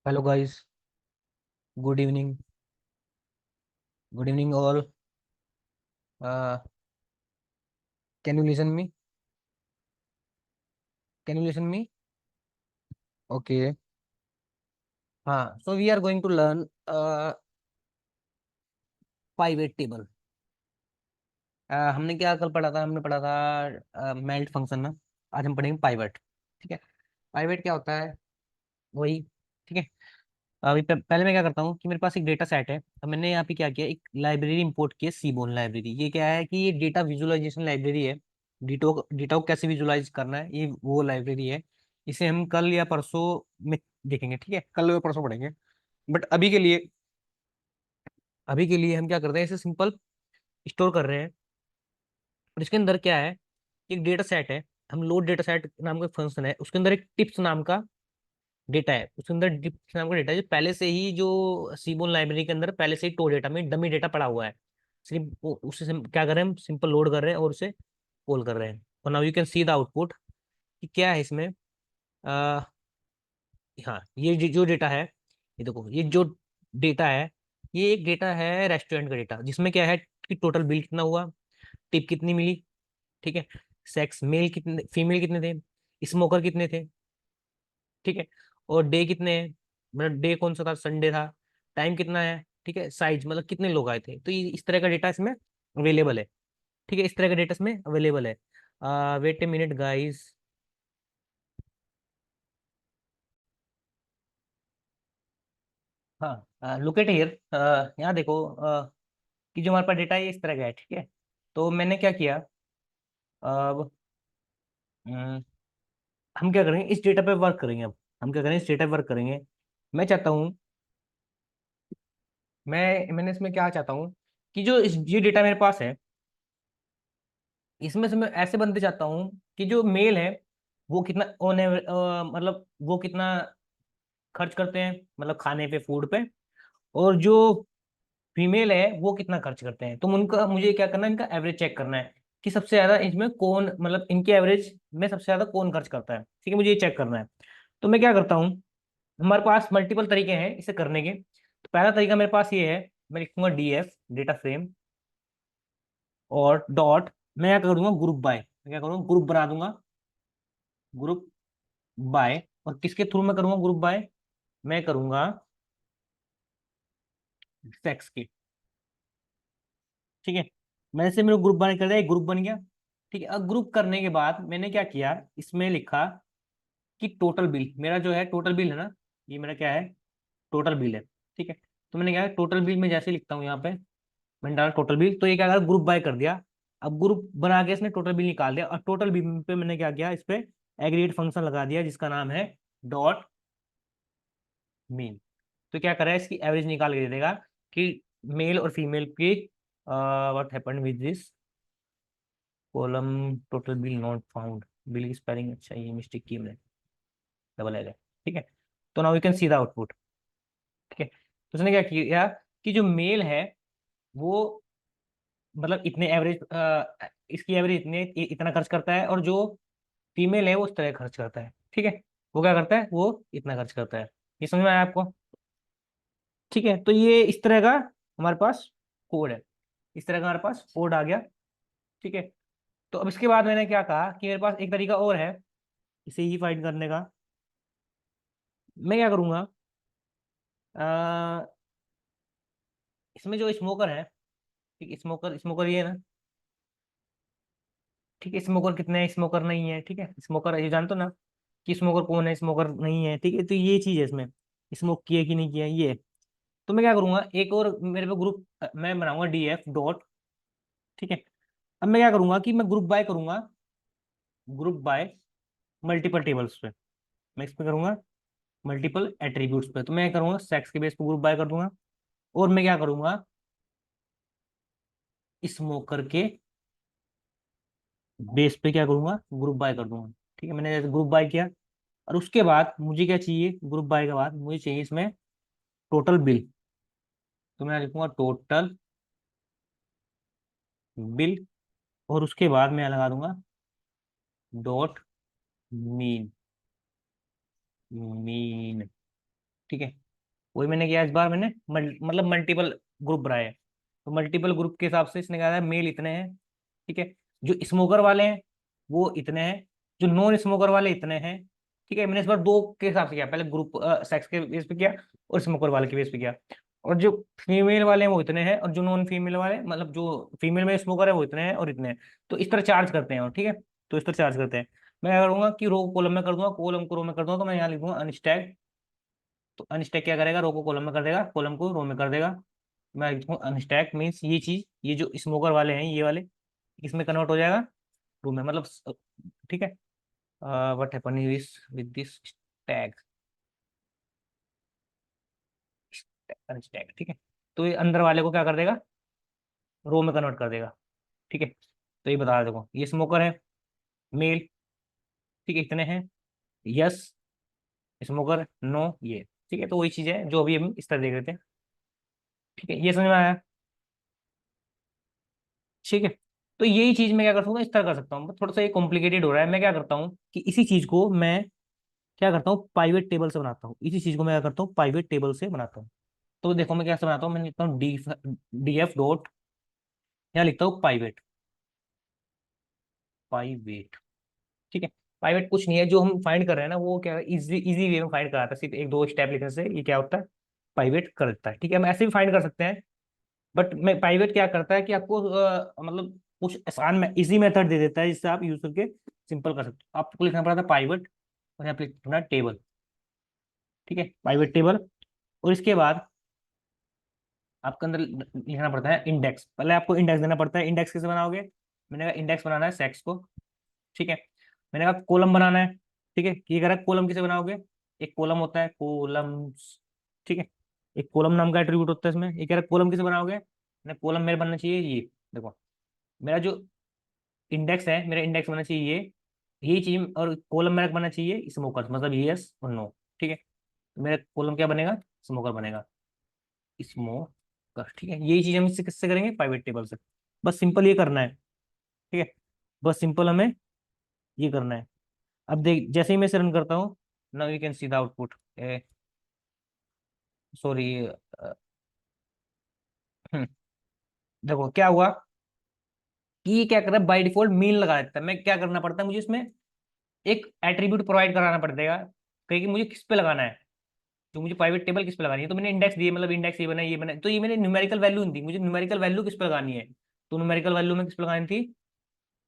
Hello guys. Good evening. Good evening all. Can you listen me? Can you listen me? Okay. हाँ, so we are going to learn pivot table. हमने क्या कल पढ़ा था? हमने पढ़ा था मेल्ट फंक्शन में। आज हम पढ़ेंगे पाइवेट। ठीक है। पाइवेट क्या होता है? वही। ठीक है। अभी पहले मैं क्या करता हूँ कि मेरे पास एक डेटा सेट है, तो मैंने यहाँ पे क्या किया, एक लाइब्रेरी इंपोर्ट की है, सीबोन लाइब्रेरी। ये क्या है कि ये डेटा विजुअलाइजेशन लाइब्रेरी है। डेटा डेटा को कैसे विजुअलाइज करना है, ये वो लाइब्रेरी है। इसे हम कल या परसों में देखेंगे। ठीक है, कल या परसों पढ़ेंगे। बट अभी के लिए हम क्या करते हैं, इसे सिंपल स्टोर कर रहे हैं। और इसके अंदर क्या है, एक डेटा सेट है। हम लोड डेटा सेट नाम का फंक्शन है, उसके अंदर एक टिप्स नाम का डेटा है। उसके अंदर टिप्स नाम का डेटा है जो पहले से ही, जो सीबोन लाइब्रेरी के अंदर पहले से ही टो डेटा में डमी डेटा पड़ा हुआ है। सिर्फ उसे क्या कर रहे हैं, हम सिंपल लोड कर रहे हैं और उसे कॉल कर रहे हैं। और now you can see the output कि क्या है इसमें। आ, हाँ, ये जो डेटा है, ये देखो, ये जो डेटा है, ये एक डेटा है रेस्टोरेंट का डेटा, जिसमें क्या है कि टोटल बिल कितना हुआ, टिप कितनी मिली। ठीक है। सेक्स, मेल कितने, फीमेल कितने थे, स्मोकर कितने थे। ठीक है। और डे कितने हैं, मतलब डे कौन सा था, संडे था। टाइम कितना है। ठीक है। साइज, मतलब कितने लोग आए थे। तो ये इस तरह का डेटा इसमें अवेलेबल है। ठीक है, इस तरह का डेटा इसमें अवेलेबल है। Wait a minute guys. हाँ, लुक एट हियर। यहाँ देखो, कि जो हमारे पास डेटा है ये इस तरह का है। ठीक है। तो मैंने क्या किया, अब हम क्या करेंगे, इस डेटा पे वर्क करेंगे। अब हम क्या करेंगे, इस डेटा पे वर्क करेंगे। मैं चाहता हूँ, मैंने इसमें क्या चाहता हूँ कि जो ये डेटा मेरे पास है, इसमें से मैं ऐसे बंदे चाहता हूँ कि जो मेल है वो कितना ऑन मतलब वो कितना खर्च करते हैं, मतलब खाने पे, फूड पे। और जो फीमेल है वो कितना खर्च करते हैं। तो उनका मुझे क्या करना है, इनका एवरेज चेक करना है कि सबसे ज्यादा इसमें कौन, मतलब इनके एवरेज में सबसे ज्यादा कौन खर्च करता है। ठीक है, मुझे ये चेक करना है। तो मैं क्या करता हूँ, हमारे पास मल्टीपल तरीके हैं इसे करने के। तो पहला तरीका मेरे पास ये है, मैं लिखूंगा डीएफ डेटा फ्रेम और डॉट, मैं क्या करूंगा, ग्रुप बाय। मैं क्या करूंगा, ग्रुप बना दूंगा, ग्रुप बाय। और किसके थ्रू मैं करूंगा ग्रुप बाय, मैं करूंगा सेक्स के। ठीक है। मैंने से मेरे ग्रुप बन कर दिया, ग्रुप बन गया। ठीक है। अब ग्रुप करने के बाद मैंने क्या किया, इसमें लिखा कि टोटल बिल, मेरा जो है टोटल बिल है ना, ये मेरा क्या है, टोटल बिल है। ठीक है। तो मैंने क्या है, टोटल बिल में जैसे लिखता हूँ यहाँ पे, मैंने डाला टोटल बिल, तो ये क्या करा, ग्रुप बाय कर दिया। अब ग्रुप बना के इसने टोटल बिल निकाल दिया, और टोटल बिल पे मैंने क्या किया, इस पे एग्रीगेट फंक्शन लगा दिया जिसका नाम है डॉट मीन। तो क्या कर रहा है, इसकी एवरेज निकाल के दे देगा कि मेल और फीमेल की what happened with this column, total bill not found. Bill की स्पेलिंग, अच्छा ये मिस्टेक की मैंने, डबल एल है। ठीक है। तो now you can see the output. ठीक है। तो उसने क्या किया कि जो मेल है वो, मतलब इतने एवरेज, इसकी एवरेज इतना खर्च करता है, और जो फीमेल है वो उस तरह खर्च करता है। ठीक है। वो क्या करता है, वो इतना खर्च करता है। ये समझ में आया आपको? ठीक है। तो ये इस तरह का हमारे पास कोड है, इस तरह का हमारे पास कोड आ गया। ठीक है। तो अब इसके बाद मैंने क्या कहा कि मेरे पास एक तरीका और है इसे ही फाइंड करने का। मैं क्या करूंगा, अ, इसमें जो स्मोकर है, ठीक, स्मोकर स्मोकर ये है ना। ठीक है। स्मोकर कितने हैं, स्मोकर नहीं है। ठीक है। स्मोकर ये जानते हो ना कि स्मोकर कौन है, स्मोकर नहीं है। ठीक है। तो ये चीज है इसमें, स्मोक किया कि नहीं किया ये है। तो मैं क्या करूंगा, एक और मेरे पे ग्रुप मैं बनाऊंगा डीएफ डॉट। ठीक है। अब मैं क्या करूंगा कि मैं ग्रुप बाय करूंगा, ग्रुप बाय मल्टीपल टेबल्स पे। मैं इस पे करूंगा मल्टीपल एट्रीब्यूट्स पे। तो मैं करूंगा सेक्स के बेस पे ग्रुप बाय कर दूंगा। और मैं क्या करूंगा, स्मोकर के बेस पे क्या करूंगा, ग्रुप बाय कर दूंगा। ठीक है। मैंने ग्रुप बाय किया। और उसके बाद मुझे क्या चाहिए, ग्रुप बाय के बाद मुझे चाहिए इसमें टोटल बिल। तो मैं लिखूंगा टोटल बिल। और उसके बाद मैं लगा दूंगा डॉट मीन, मीन। ठीक है, वही मैंने किया इस बार, मैंने मतलब मल्टीपल ग्रुप बनाए। तो मल्टीपल ग्रुप के हिसाब से इसने कहा है मेल इतने हैं, ठीक है, जो स्मोकर वाले हैं वो इतने हैं, जो नॉन स्मोकर वाले इतने हैं। ठीक है, मैंने इस बार दो के हिसाब से किया, पहले ग्रुप सेक्स के बेस पे किया और स्मोकर वाले के बेस पे किया। और जो फीमेल वाले हैं वो इतने हैं, और जो नॉन फीमेल वाले मतलब जो फीमेल में स्मोकर है वो इतने हैं और इतने हैं। तो इस तरह चार्ज करते हैं, और ठीक है, तो इस तरह चार्ज करते हैं। मैं क्या करूंगा कि रो को कॉलम में कर दूंगा, कॉलम को रो में कर दूंगा, तो मैं यहाँ लिख दूंगा अनस्टैक। तो अनस्टैक क्या करेगा, रो को कॉलम में कर देगा, कॉलम को रो में कर देगा। मैं लिखूँ अनस्टैक मीन्स ये चीज, ये जो स्मोकर वाले हैं ये वाले, इसमें कन्वर्ट हो जाएगा रो में, मतलब ठीक है। What happen is with this tag unstack, ठीक है। तो ये अंदर वाले को क्या कर देगा, रो में कन्वर्ट कर देगा, ठीक है। तो ये बता देखो, ये स्मोकर है मेल, ठीक है, इतने हैं, यस स्मोकर नो ये, ठीक है। तो वही चीज है जो अभी हम इस तरह देख रहे थे, ठीक है, ये समझ में आया, ठीक है। तो यही चीज मैं क्या कर सकता हूँ, इस तरह कर सकता हूँ, थोड़ा सा ये कॉम्प्लिकेटेड हो रहा है। मैं क्या करता हूँ कि इसी चीज को मैं क्या करता हूँ, पाइवेट टेबल से बनाता हूँ, इसी चीज को मैं क्या करता हूँ, पाइवेट टेबल से बनाता हूँ। तो देखो मैं कैसे बनाता हूँ, मैं लिखता हूँ डी एफ डॉट, यहाँ लिखता हूँ पाइवेट, पाइवेट, ठीक है। पाइवेट कुछ नहीं है, जो हम फाइंड कर रहे हैं ना वो क्या है, इजी इजी वे में फाइंड कराता है, सिर्फ एक दो स्टेप लिखने से ये क्या होता है, पाइवेट कर देता है, ठीक है। हम ऐसे भी फाइंड कर सकते हैं, बट मैं पाइवेट क्या करता है कि आपको मतलब कुछ आसान में इजी मेथड दे देता है जिससे आप यूज करके सिंपल कर सकते हो। आपको लिखना पड़ता है पाइवेट, और यहाँ पे लिखना टेबल, ठीक है, पाइवेट टेबल। और इसके बाद आपके अंदर लिखना पड़ता है इंडेक्स, पहले आपको इंडेक्स देना पड़ता है। इंडेक्स कैसे बनाओगे, मैंने कहा इंडेक्स बनाना है सेक्स को, ठीक है। मैंने कहा कॉलम बनाना है, ठीक है, ये कह कॉलम किसे बनाओगे, एक कॉलम होता है कॉलम्स, ठीक है, एक कॉलम नाम का एट्रीब्यूट होता है इसमें। ये कह रहा है कॉलम किसे बनाओगे, मैंने कॉलम मेरे बनना चाहिए ये, देखो मेरा जो इंडेक्स है, मेरा इंडेक्स बनना चाहिए ये, यही चीज, और कॉलम मेरा बनना चाहिए स्मोकर्स, मतलब यस और नो, ठीक है। तो मेरा कॉलम क्या बनेगा, स्मोकर बनेगा, स्मोकर, ठीक है। यही चीज हम इससे किससे करेंगे, पाइवेट टेबल से। बस सिंपल ये करना है, ठीक है, बस सिंपल हमें ये करना है। अब देख जैसे ही मैं इसे रन करता हूँ, now you can see the output, sorry, देखो क्या हुआ कि ये क्या कर रहा है, बाय डिफॉल्ट मीन लगा देता है। मैं क्या करना पड़ता है, मुझे इसमें एक एट्रीब्यूट प्रोवाइड कराना पड़ेगा, कहीं कि मुझे किस पे लगाना है, जो मुझे प्राइवेट टेबल किस पे लगानी है। तो मैंने इंडेक्स दिए, मतलब इंडेक्स ये बना, तो ये मैंने न्यूमेरिकल वैल्यू नहीं दी, मुझे न्यूमेरिकल वैल्यू किस पे लगानी है। तो न्यूमेरिकल वैल्यू में किस पे लगानी थी,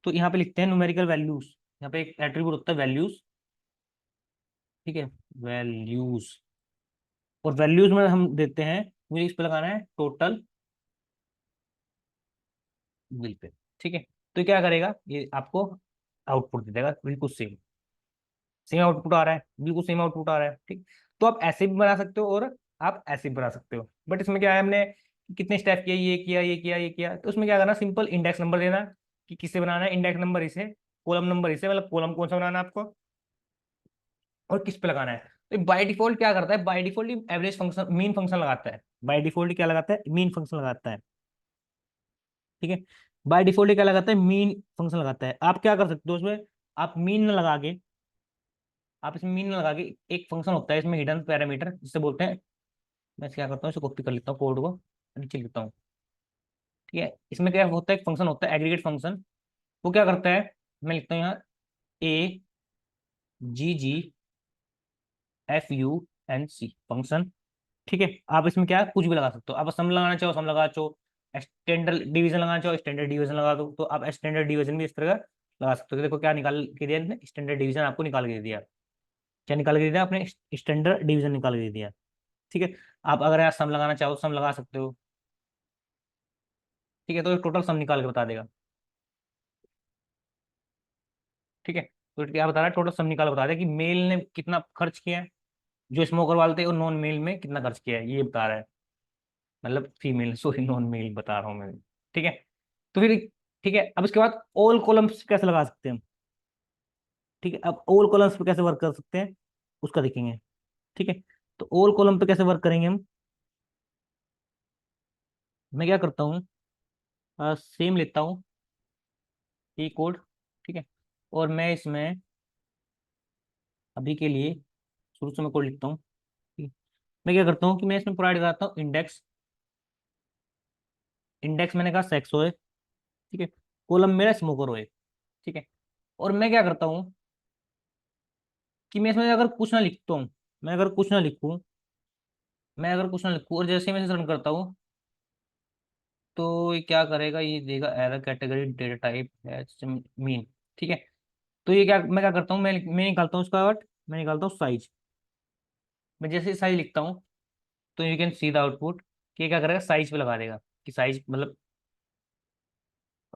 तो यहाँ पे लिखते हैं न्यूमेरिकल वैल्यूज, यहाँ पे एक एट्रीब्यूट होता है वैल्यूज, ठीक है, वैल्यूज। और वैल्यूज में हम देते हैं, मुझे इस पे लगाना है टोटल बिल पे, ठीक है। तो क्या करेगा, ये आपको आउटपुट दे देगा बिल्कुल सेम, सेम आउटपुट आ रहा है, बिल्कुल सेम आउटपुट आ रहा है, ठीक। तो आप ऐसे भी बना सकते हो और आप ऐसे भी बना सकते हो, बट इसमें क्या है, हमने कितने स्टेप किए, ये किया ये किया ये किया। तो उसमें क्या करना, सिंपल इंडेक्स नंबर देना कि किससे बनाना है, इंडेक्स नंबर इसे, कॉलम नंबर इसे, मतलब कॉलम कौन सा बनाना है आपको, और किस पे लगाना है। तो बाय डिफॉल्ट क्या करता है, by default average function mean function लगाता है, बाय डिफॉल्ट क्या लगाता है, मीन फंक्शन लगाता है, ठीक है। बाय डिफॉल्ट क्या लगाता है, मीन फंक्शन लगाता है। आप क्या कर सकते हो उसमें, आप मीन न लगा के, आप इसमें मीन न लगा के, एक फंक्शन होता है इसमें हिडन पैरामीटर जिसे बोलते हैं, मैं क्या करता हूँ इसे कॉपी कर लेता हूँ कोड को, नीचे लिखता हूँ, ठीक है। इसमें क्या होता है, एक फंक्शन होता है एग्रीगेट फंक्शन, वो क्या करता है, मैं लिखता हूँ यहाँ A G G F U N C function, ठीक है। आप इसमें क्या कुछ भी लगा सकते हो, आप सम लगाना चाहो सम लगा चाहो, स्टैंडर्ड डिवीजन लगाना चाहो स्टैंडर्ड डिवीजन लगा दो, तो आप स्टैंडर्ड डिवीजन भी इस तरह का लगा सकते हो। देखो क्या निकाल के दिया इसने, स्टैंडर्ड डिवीजन आपको निकाल के दे दिया, क्या निकाल के दे दिया आपने, स्टैंडर्ड डिवीजन निकाल के दे दिया, ठीक है। आप अगर यहाँ सम लगाना चाहो सम लगा सकते हो, ठीक है। तो टोटल सम निकाल के बता देगा, ठीक है। तो क्या बता रहा है, टोटल सम निकाल के बता देगा कि मेल ने कितना खर्च किया है, जो स्मोकर वाले थे, और नॉन मेल में कितना खर्च किया है ये बता रहा है, मतलब फीमेल सॉरी नॉन मेल बता रहा हूँ मैं, ठीक है। तो फिर ठीक है, अब इसके बाद ऑल कॉलम्स कैसे लगा सकते हैं हम, ठीक है। अब ऑल कॉलम्स पे कैसे वर्क कर सकते हैं उसका देखेंगे, ठीक है। तो ऑल कॉलम पे कैसे वर्क करेंगे हम, मैं क्या करता हूँ, सेम लेता हूँ ये कोड, ठीक है। और मैं इसमें अभी के लिए शुरू से मैं कोड लिखता हूँ, ठीक है? मैं क्या करता हूँ कि मैं इसमें प्रोवाइड कराता हूँ इंडेक्स। इंडेक्स मैंने कहा सेक्स होए, ठीक है। कॉलम मेरा स्मोकर होए, ठीक है। और मैं क्या करता हूँ कि मैं इसमें अगर कुछ ना लिखता हूँ, मैं अगर कुछ ना लिखूँ मैं अगर कुछ ना लिखूँ और जैसे ही मैं इसे रन करता हूँ, तो ये क्या करेगा, ये देगा एरर कैटेगरी डेटा टाइप है मीन, ठीक है। तो ये क्या, मैं क्या करता हूँ, मैं निकालता हूँ उसका वर्ड, मैं निकालता हूँ साइज। मैं जैसे ही साइज लिखता हूँ, तो you can see the output कि ये क्या करेगा, साइज पे लगा देगा कि साइज मतलब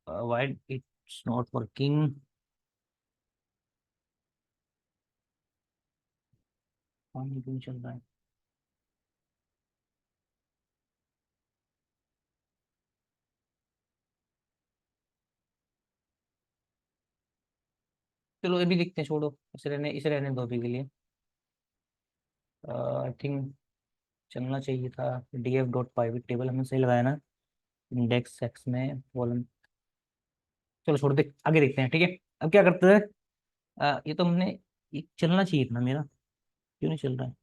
वाइड इट्स नॉट वर्किंग, क्यों चल रहा है। चलो ये भी लिखते हैं, छोड़ो इसे रहने दो अभी के लिए। आई थिंक चलना चाहिए था। df डॉट पाइवेट टेबल हमने सही लगाया ना, इंडेक्स सेक्स में कॉलम। चलो छोड़ दे, आगे देखते हैं, ठीक है। अब क्या करते हैं, ये तो हमने, ये चलना चाहिए था ना मेरा, क्यों नहीं चल रहा है।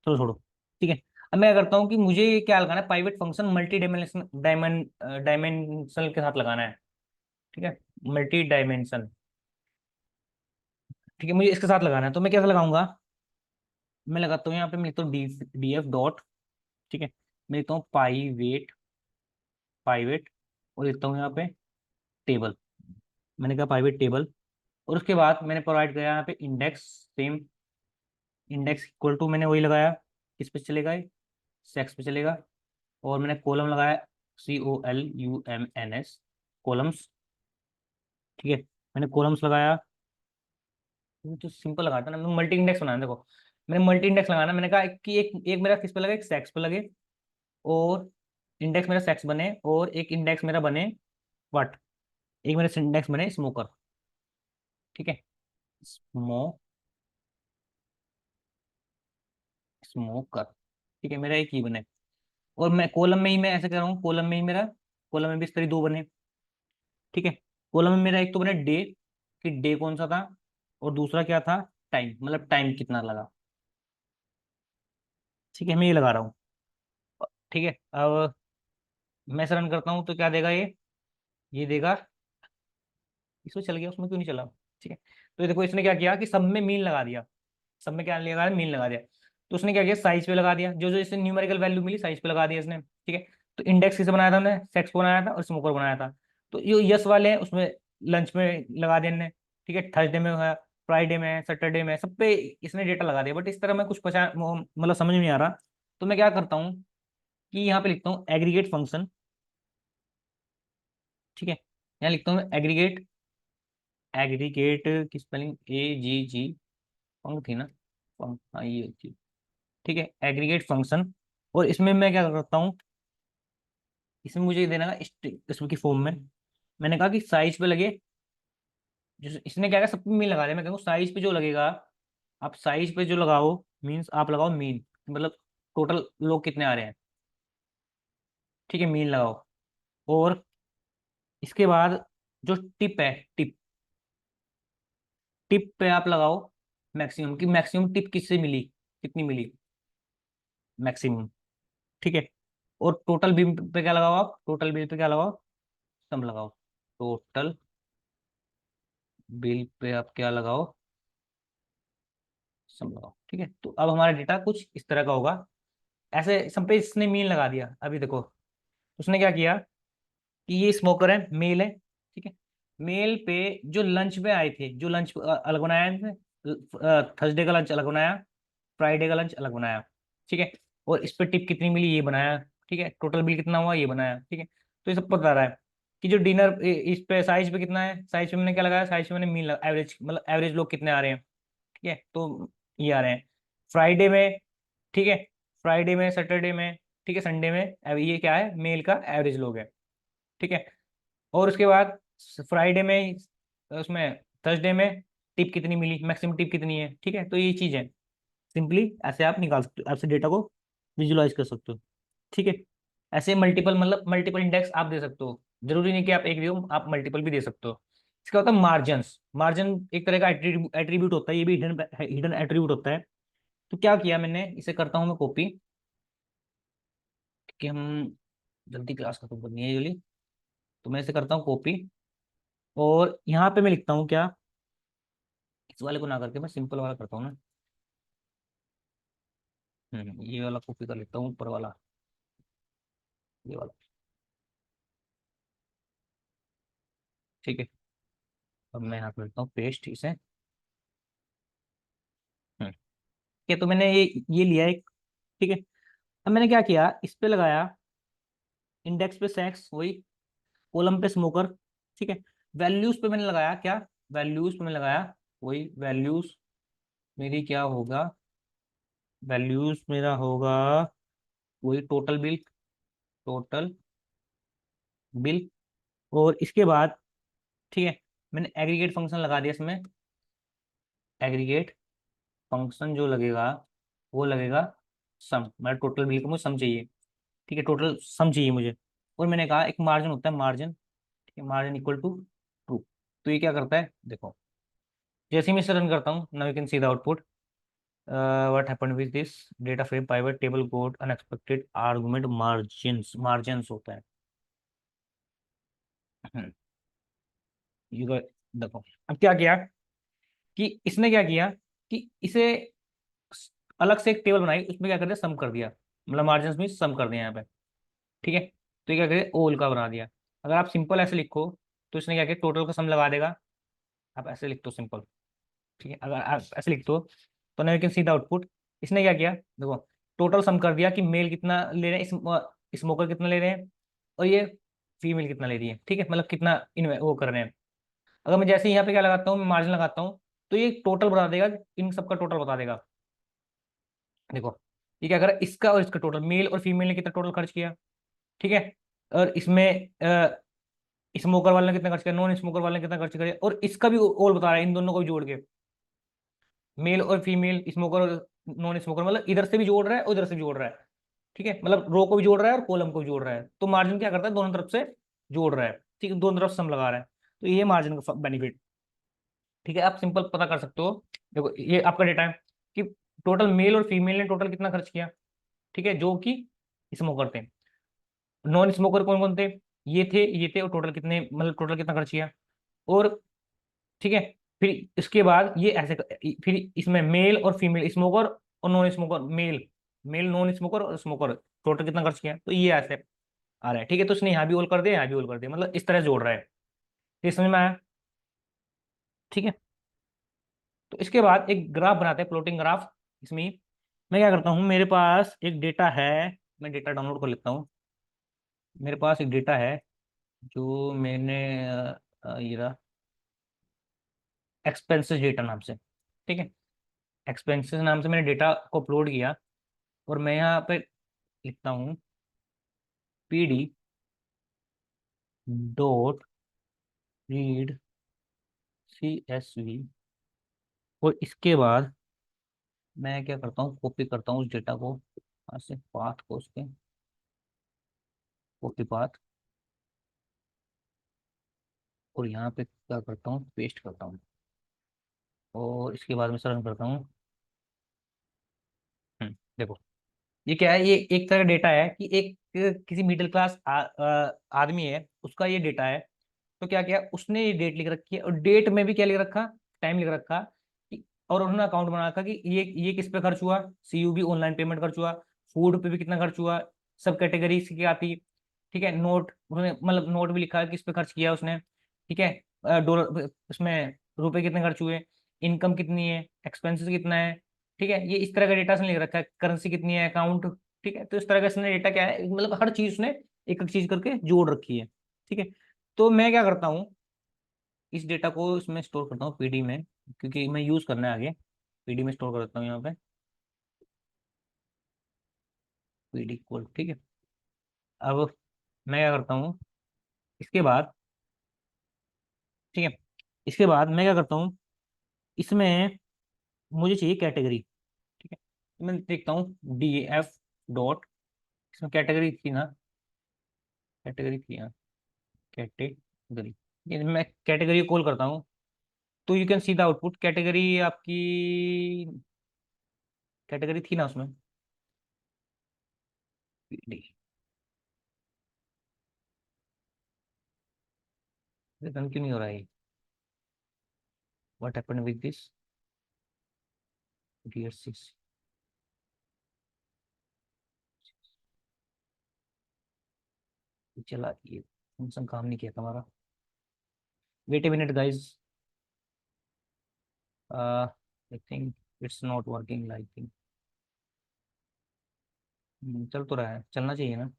चलो छोड़ो, ठीक है। अब मैं क्या करता हूँ कि मुझे ये क्या लगाना है, pivot function multi dimension dimensional के साथ लगाना है, ठीक है। मल्टी डायमेंशन, ठीक है, मुझे इसके साथ लगाना है। तो मैं कैसे लगाऊंगा, मैं लगाता हूँ यहाँ पे, मैं लिखता हूँ डी एफ डॉट, ठीक है। मैं लिखता हूँ पाइवेट और लिखता हूँ यहाँ पे टेबल। मैंने कहा पाइवेट टेबल, और उसके बाद मैंने प्रोवाइड किया यहाँ पे index same, index equal to मैंने वही लगाया, किस पे चलेगा ये, सेक्स पे चलेगा। और मैंने कॉलम लगाया COLUMNS, कॉलम्स, ठीक है। मैंने कॉलम्स लगाया, ये तो सिंपल लगाता ना, मैं मल्टी इंडेक्स बनाना, देखो मैंने मल्टी इंडेक्स लगाना, मैंने कहा कि एक एक मेरा किस पे लगे, एक सेक्स पे लगे, और इंडेक्स मेरा सेक्स बने, और एक इंडेक्स मेरा बने व्हाट, एक मेरा इंडेक्स बने स्मोकर, ठीक है। स्मो स्मोकर, ठीक है, मेरा एक ही बने। और मैं कॉलम में ही मैं ऐसे कर रहा हूँ, कॉलम में ही मेरा, कॉलम में भी इस तरह दो बने, ठीक है। कॉलम में मेरा एक तो बने डे, कि डे कौन सा था, और दूसरा क्या था, टाइम, मतलब टाइम कितना लगा, ठीक है। मैं ये लगा रहा हूँ, ठीक है। अब मैं इसे रन करता हूँ तो क्या देगा ये देगा, इसमें चल गया, उसमें क्यों नहीं चला, ठीक है। तो ये देखो इसने क्या किया कि सब में मीन लगा दिया, सब में क्या लगा दिया, मीन लगा दिया। तो उसने क्या किया, साइज पे लगा दिया, जो जो इसने न्यूमेरिकल वैल्यू मिली साइज पे लगा दिया इसने, ठीक है। तो इंडेक्स किसे बनाया था हमने, सेक्स को बनाया था और स्मोकर बनाया था। तो ये यस वाले हैं, उसमें लंच में लगा दिया हमने, ठीक है। थर्सडे में है, फ्राइडे में है, सैटरडे में है, सब पे इसने डेटा लगा दिया। बट इस तरह मैं कुछ पचा मतलब समझ में नहीं आ रहा। तो मैं क्या करता हूँ कि यहाँ पे लिखता हूँ एग्रीगेट फंक्शन, ठीक है। यहाँ लिखता हूँ एग्रीगेट, एग्रीगेट की स्पेलिंग AGG, फंक थी ना, फंक, हाँ ये थी, ठीक है। एग्रीगेट फंक्शन, और इसमें मैं क्या करता हूँ, इसमें मुझे देना है इसमें की फॉर्म में, मैंने कहा कि साइज पे लगे, इसने क्या कहा, सब पे मीन लगा दिया। मैं कहूँ साइज पे जो लगेगा, आप साइज पे जो लगाओ, मीन्स आप लगाओ मीन, मतलब टोटल लोग कितने आ रहे हैं, ठीक है, मीन लगाओ। और इसके बाद जो टिप है, टिप, टिप पे आप लगाओ मैक्सिमम, की मैक्सिमम टिप किससे मिली, कितनी मिली मैक्सिमम, ठीक है। और टोटल बिल पे क्या लगाओ, आप टोटल बिल पे क्या लगाओ, सम लगाओ, टोटल बिल पे आप क्या लगाओ, सम लगाओ, ठीक है। तो अब हमारा डेटा कुछ इस तरह का होगा, ऐसे सब पे इसने मीन लगा दिया। अभी देखो उसने क्या किया कि ये स्मोकर है, मेल है, ठीक है। मेल पे जो लंच में आए थे, जो लंच अलग बनाया है, थर्सडे का लंच अलग बनाया, फ्राइडे का लंच अलग बनाया, ठीक है। और इस पे टिप कितनी मिली ये बनाया, ठीक है। टोटल बिल कितना हुआ ये बनाया, ठीक है। तो ये सब बता रहा है कि जो डिनर इस पे साइज पे कितना है, साइज पे मैंने क्या लगाया, साइज पे मैंने मीन एवरेज, मतलब एवरेज लोग कितने आ रहे हैं, ठीक है। तो ये आ रहे हैं फ्राइडे में, ठीक है, फ्राइडे में, सैटरडे में, ठीक है, संडे में, अब ये क्या है, मेल का एवरेज लोग है, ठीक है। और उसके बाद फ्राइडे में, उसमें थर्सडे में टिप कितनी मिली, मैक्सिमम टिप कितनी है, ठीक है। तो ये चीज़ है, सिंपली ऐसे आप निकाल सकते हो, ऐसे डेटा को विजुलाइज कर सकते हो, ठीक है। ऐसे मल्टीपल, मतलब मल्टीपल इंडेक्स आप दे सकते हो, जरूरी नहीं कि आप एक दो, आप मल्टीपल भी दे सकते हो। इसका होता है मार्जिन, मार्जिन एक तरह का एट्रीब्यूट होता है, ये भी हिडन हिडन एट्रीब्यूट होता है, तो क्या किया मैंने, इसे करता हूँ मैं कॉपी, कि हम जल्दी क्लास खत्म करनी है जल्दी। तो मैं इसे करता हूँ कॉपी, और यहाँ पे मैं लिखता हूँ क्या, इस वाले को ना करके मैं सिंपल वाला करता हूँ ना। ये वाला कॉपी कर लेता हूँ, ऊपर वाला, ये वाला। ठीक है, अब मैं यहाँ पे लिखता हूँ पेस्ट इसे। ठीक है, तो मैंने ये लिया एक। ठीक है, अब मैंने क्या किया, इस पे लगाया इंडेक्स पे सेक्स, वही कॉलम पे स्मोकर। ठीक है, वैल्यूज पे मैंने लगाया क्या, वैल्यूज पे मैंने लगाया वही वैल्यूज, मेरी क्या होगा, वैल्यूज मेरा होगा वही टोटल बिल, टोटल बिल। और इसके बाद ठीक है, मैंने एग्रीगेट फंक्शन लगा दिया इसमें, एग्रीगेट फंक्शन जो लगेगा वो लगेगा सम, मेरा टोटल बिल का मुझे सम चाहिए। ठीक है, टोटल सम चाहिए मुझे। और मैंने कहा एक मार्जिन होता है, मार्जिन, ठीक है, मार्जिन इक्वल टू ट्रू। तो ये क्या करता है देखो, जैसे ही मैं इसे रन करता हूँ, now you can see the output, what happened with this data frame pivot table got unexpected argument margins, margins होता है। ये देखो, अब क्या किया कि इसने क्या किया कि इसे अलग से एक टेबल बनाई, उसमें क्या कर दिया, सम कर दिया, मतलब मार्जिन में सम कर दिया यहाँ पे। ठीक है, तो ये क्या करे, ओल का बना दिया। अगर आप सिंपल ऐसे लिखो तो इसने क्या किया, टोटल का सम लगा देगा। आप ऐसे लिख दो सिंपल। ठीक है, अगर आप ऐसे लिख दो तो ना you can see the output. इसने क्या किया देखो, टोटल सम कर दिया कि मेल कितना ले रहे हैं, स्मोकर कितना ले रहे हैं, और ये फीमेल कितना ले रही है। ठीक है, मतलब कितना इन वो कर रहे हैं। अगर मैं जैसे यहाँ पे क्या लगाता हूँ, मैं मार्जिन लगाता हूँ, तो ये टोटल बता देगा, इन सबका टोटल बता देगा। देखो, ये क्या करा, इसका और इसका टोटल, मेल और फीमेल ने कितना टोटल खर्च किया। ठीक है, और इसमें स्मोकर वाले ने कितना खर्च किया, नॉन स्मोकर वाले ने कितना खर्च किया, और इसका भी और बता रहा है, इन दोनों को भी जोड़ के, मेल और फीमेल, स्मोकर और नॉन स्मोकर, मतलब इधर से भी जोड़ रहा है और इधर से भी जोड़ रहा है। ठीक है, मतलब रो को भी जोड़ रहा है और कॉलम को भी जोड़ रहा है। तो मार्जिन क्या करता है, दोनों तरफ से जोड़ रहा है। ठीक है, दोनों तरफ सम लगा रहा है। तो ये मार्जिन का बेनिफिट। ठीक है, आप सिंपल पता कर सकते हो। देखो, ये आपका डेटा है कि टोटल मेल और फीमेल ने टोटल कितना खर्च किया। ठीक है, जो कि स्मोकर थे। नॉन स्मोकर कौन कौन थे, ये थे, और टोटल कितने, मतलब टोटल कितना खर्च किया। और ठीक है, फिर इसके बाद ये ऐसे फिर इसमें मेल और फीमेल, स्मोकर और non smoker, male, male non smoker और स्मोकर, टोटल कितना खर्च किया, तो ये ऐसे आ रहा है। ठीक है, तो इसने यहाँ भी होल कर दिया, यहाँ भी होल कर दिया, मतलब इस तरह जोड़ रहा है। ये समझ में आया। ठीक है, तो इसके बाद एक ग्राफ बनाते हैं, प्लॉटिंग ग्राफ। इसमें मैं क्या करता हूँ, मेरे पास एक डेटा है, मैं डेटा डाउनलोड कर लेता हूँ। मेरे पास एक डेटा है जो मैंने ये रहा, एक्सपेंसेस डेटा नाम से। ठीक है, एक्सपेंसेस नाम से मैंने डेटा को अपलोड किया, और मैं यहाँ पे लिखता हूँ PD डॉट रीड CSV। और इसके बाद मैं क्या करता हूँ, कॉपी करता हूँ उस डेटा को, यहाँ से पाथ को उसके, कॉपी पाथ, और यहाँ पे क्या करता हूँ, पेस्ट करता हूँ। और इसके बाद मैं रन करता हूँ। देखो, ये क्या है, ये एक तरह का डेटा है कि एक किसी मिडिल क्लास आदमी है, उसका ये डेटा है। तो क्या किया उसने, ये डेट लिख रखी है, और डेट में भी क्या लिख रखा, टाइम लिख रखा और उन्होंने अकाउंट बना रखा कि ये किस पे खर्च हुआ, CUB ऑनलाइन पेमेंट खर्च हुआ, फूड पे भी कितना खर्च हुआ, सब कैटेगरी की आती। ठीक है, नोट उन्होंने, मतलब नोट भी लिखा है किस पे खर्च किया उसने। ठीक है, डॉलर उसमें, रुपए कितने खर्च हुए, इनकम कितनी है, एक्सपेंसेस कितना है। ठीक है, ये इस तरह का डेटा उसने लिख रखा है, करेंसी कितनी है, अकाउंट। ठीक है, तो इस तरह का इसने डेटा क्या है, मतलब हर चीज उसने एक एक चीज करके जोड़ रखी है। ठीक है, तो मैं क्या करता हूँ, इस डेटा को इसमें स्टोर करता हूँ PD में, क्योंकि मैं यूज करना है आगे। PD में स्टोर कर देता हूँ यहाँ पे, PD कोड। ठीक है, अब मैं क्या करता हूँ, इसके बाद, ठीक है, इसके बाद मैं क्या करता हूँ, इसमें मुझे चाहिए कैटेगरी। ठीक है, तो मैं देखता हूँ DF डॉट, इसमें कैटेगरी थी ना, कैटेगरी थी ना, कैटेगरी, ये मैं कैटेगरी कॉल करता हूँ। तो you can see the output, category आपकी कैटेगरी थी ना उसमें, पीडी। रन क्यों नहीं हो रहा है? What happened with this tier 6? चला, ये फंक्शन काम नहीं किया था हमारा। Wait a minute guys, I think it's not working like think. चल तो रहा है, चलना चाहिए ना।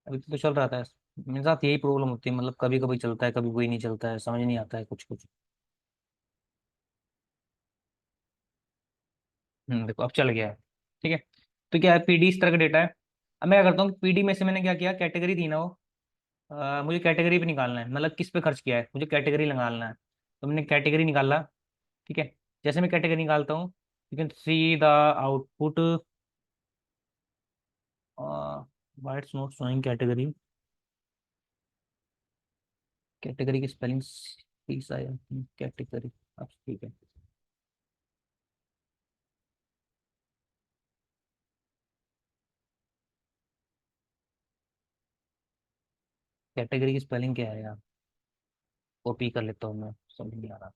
अभी तो चल रहा था। मेरे साथ यही प्रॉब्लम होती है, मतलब कभी कभी चलता है, कभी कोई नहीं चलता है, समझ नहीं आता है कुछ कुछ। देखो अब चल गया है। ठीक है। तो क्या है, पीडी इस तरह का डेटा है। अब मैं क्या करता हूँ, पीडी में से मैंने क्या किया, कैटेगरी थी ना वो, मुझे कैटेगरी पे निकालना है, मतलब किस पे खर्च किया है, मुझे कैटेगरी निकालना है। तो मैंने कैटेगरी निकाला। ठीक है। जैसे मैं कैटेगरी निकालता हूँ, you can see the output. Why it's not showing category? Category की स्पेलिंग ठीक सा है, कैटेगरी। अब ठीक है। कैटेगरी की स्पेलिंग क्या है यार? कॉपी कर लेता हूँ मैं, समझ नहीं आ रहा।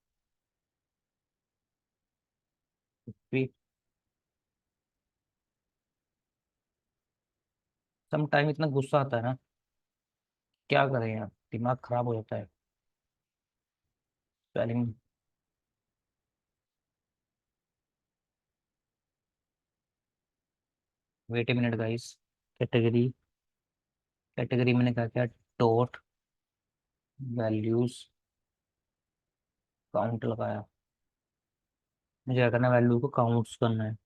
सम टाइम इतना गुस्सा आता है ना, क्या करें यार, दिमाग खराब हो जाता है। Spelling. Wait a minute guys. Category, category मैंने कहा क्या, डॉट वैल्यूज काउंट लगाया। मुझे क्या करना है, वैल्यू को काउंट्स करना है।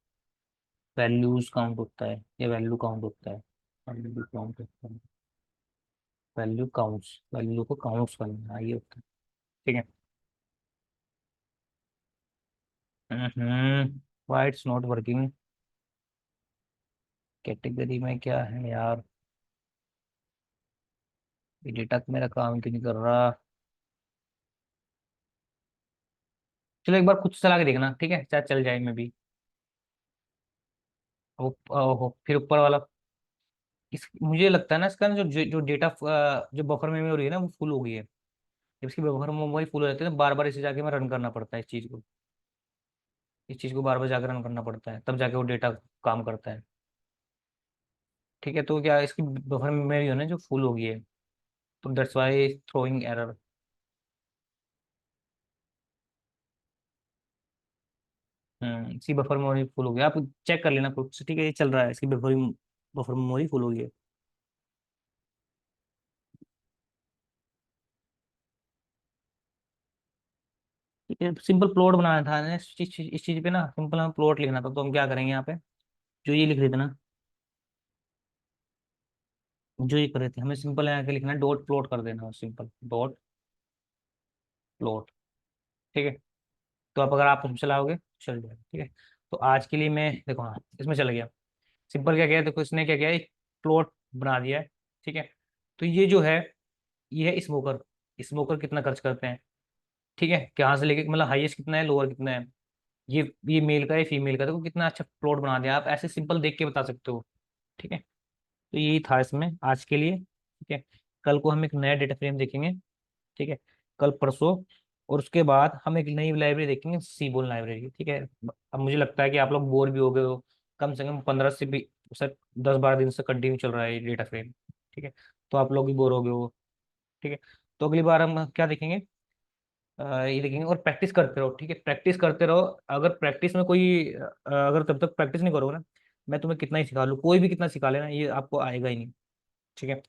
वैल्यूज काउंट होता है या वैल्यू काउंट होता है? वैल्यू काउंट होता है। वैल्यू काउंट्स, वैल्यू को काउंट्स करना है, ये होता है। ठीक है। Why it's not working? Category में क्या है यार, ये डेटा मेरा काम क्यों नहीं कर रहा? चलो एक बार खुद चला के देखना, ठीक है, शायद चल जाए मैं भी। फिर ऊपर वाला, इस मुझे लगता है ना इसका ना जो डेटा, जो बफर मेमोरी हो रही है ना वो फुल हो गई है। जब इसकी बफर मेमोरी फुल हो जाती है तो बार बार इसे जाके मैं रन करना पड़ता है इस चीज़ को। इस चीज़ को बार बार जाकर रन करना पड़ता है, तब जाके वो डेटा काम करता है। ठीक है, तो क्या इसकी बफर मेमोरी है ना जो फुल हो गई है, तो दैट्स वाई थ्रोइंग एरर। इसकी बफर मेमोरी फुल हो गई, आप चेक कर लेना खुद से, ठीक है, ये चल रहा है, इसकी बफर बफर मेमोरी फुल हो गई है। ठीक है, सिंपल प्लॉट बनाना था ना इस चीज पे ना, सिंपल हमें प्लॉट लिखना था, तो हम क्या करेंगे यहाँ पे, जो ये लिख रहे थे ना, जो ये कर रहे थे, हमें सिंपल यहाँ के लिखना है, डॉट प्लॉट कर देना, सिंपल डॉट प्लॉट। ठीक है। तो अब अगर आप उसमें चलाओगे चल जाएगा। ठीक है। तो आज के लिए मैं देखो, हाँ इसमें चला गया। सिंपल क्या किया, देखो इसने क्या किया, एक प्लॉट बना दिया है। ठीक है। तो ये जो है, ये है स्मोकर। स्मोकर कितना खर्च करते हैं? ठीक है, कहाँ से लेके, मतलब हाईएस्ट कितना है, लोअर कितना है। ये मेल का है, फीमेल का, देखो कितना अच्छा प्लॉट बना दिया, आप ऐसे सिंपल देख के बता सकते हो। ठीक है। तो यही था इसमें आज के लिए। ठीक है। कल को हम एक नया डेटा फ्रेम देखेंगे। ठीक है। कल परसों। और उसके बाद हम एक नई लाइब्रेरी देखेंगे, सीबोल लाइब्रेरी। ठीक है। अब मुझे लगता है कि आप लोग बोर भी हो गए हो, कम से कम 15 से भी, सर 10-12 दिन से कंटिन्यू चल रहा है ये डेटा फ्रेम। ठीक है। तो आप लोग भी बोर हो गए हो। ठीक है। तो अगली बार हम क्या देखेंगे, ये देखेंगे, और प्रैक्टिस करते रहो। ठीक है, प्रैक्टिस करते रहो। अगर प्रैक्टिस में कोई अगर तब तक प्रैक्टिस नहीं करोगे ना, मैं तुम्हें कितना ही सिखा लूँ, कोई भी कितना सिखा लेना, ये आपको आएगा ही नहीं। ठीक है।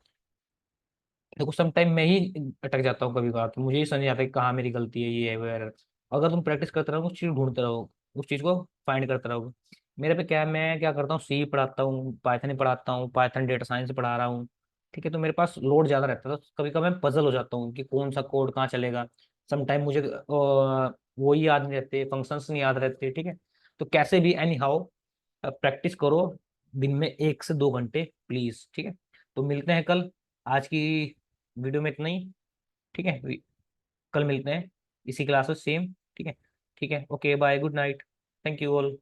देखो सम टाइम मैं ही अटक जाता हूँ कभी कभार, तो मुझे ही समझ नहीं आता कि कहाँ मेरी गलती है, ये है वो है। अगर तुम प्रैक्टिस करते रहो, उस चीज ढूंढते रहो, उस चीज को फाइंड करते रहोगे। मेरे पे क्या है, मैं क्या करता हूँ, सी पढ़ाता हूँ, पाइथन पढ़ाता हूँ, पाइथन डेटा साइंस पढ़ा रहा हूँ। ठीक है, तो मेरे पास लोड ज्यादा रहता है, तो कभी कभी मैं पजल हो जाता हूँ कि कौन सा कोड कहाँ चलेगा। सम टाइम मुझे वो ही याद नहीं रहते, फंक्शंस नहीं याद रहते। ठीक है। तो कैसे भी एनी हाउ प्रैक्टिस करो, दिन में 1 से 2 घंटे प्लीज। ठीक है। तो मिलते हैं कल। आज की वीडियो में इतना ही। ठीक है। कल मिलते हैं इसी क्लास में सेम। ठीक है। ठीक है, okay bye, good night. Thank you all.